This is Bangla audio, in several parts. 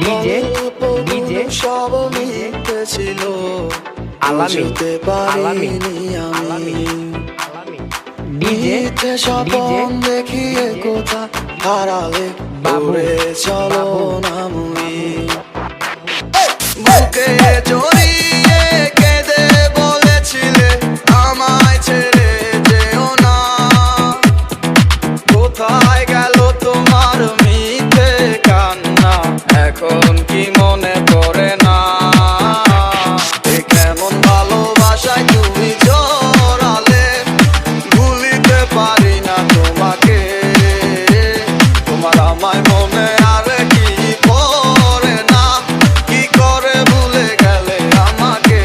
ডিজে ডিজে সব মিথ্যে ছিল, আলামিন বুঝতে আলামিন পারিনি আমি। আলামিন ডিজে মিথ্যে স্বপন দেখিয়ে কোথা হারালে দূরে চলো না মুই। বুকে জড়িয়ে কেঁদে বলেছিলে আমায় ছেড়ে যেও না, কোথায় গেল তোমার মিথ্যে কান্না, এখন কি মনে পড়ে না? এ কেমন ভালোবাসায় তুমি জড়ালে, ভুলিতে পারি না তোমাকে। তোমার আমায় মনে আর কি পড়ে না, কি করে ভুলে গেলে আমাকে।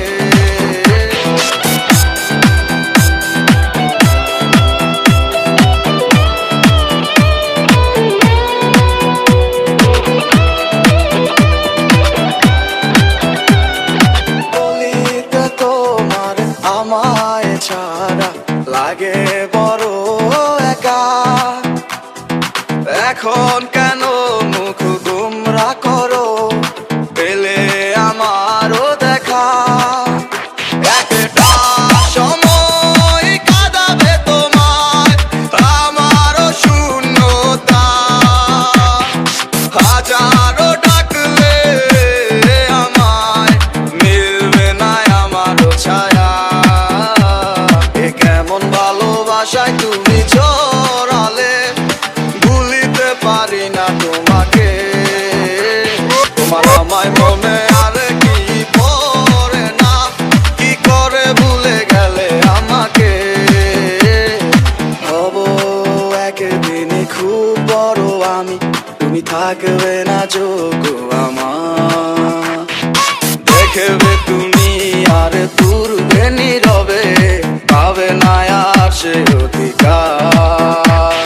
বলিতে তোমার আমায় ছাড়া লাগে বড় একা, এখন কেন মুখ গুমরা করো পেলে আমারও দেখা। একটা সময় কাঁদাবে তোমায় আমারও শূন্যতা, হাজারো ডাকলে আমায় মিলবে না আমারও ছায়া। এ কেমন ভালোবাসায় তুমি জড়ালে, ভুলিতে পারি না তোমাকে। তোমার আমায় মনে আর কি পড়ে না, কি করে ভুলে গেলে আমাকে। হব একদিনই খুব বড় আমি, তুমি থাকবে না যোগ্য আমার। দেখবে তুমি আর পূর্বে নীরবে, পাবে না আর সে অধিকার।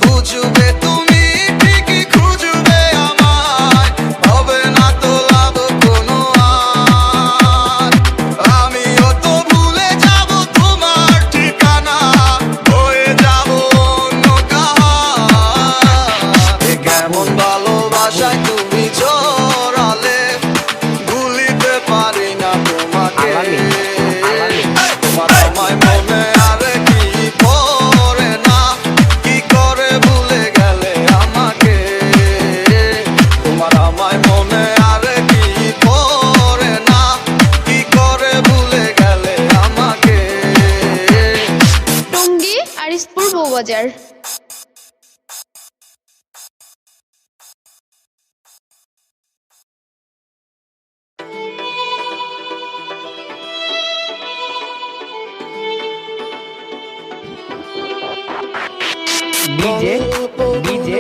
বুঝবে তুমি ঠিকই খুঁজবে আমায়, হবে না তো লাভ কোনো আর। আমিও তো ভুলে যাব তোমার ঠিকানা, হয়ে যাব অন্য কাহার। এ কেমন ভালোবাসায় তুমি জড়ালে, ভুলিতে পারি না তোমাকে। তোমার আমায় মনে আর কি পড়ে না, কি করে ভুলে গেলে আমাকে। তোমার আমায় মনে আর কি পড়ে না, কি করে ভুলে গেলে আমাকে। টঙ্গী আরিসপুর বউবাজার। ডিজে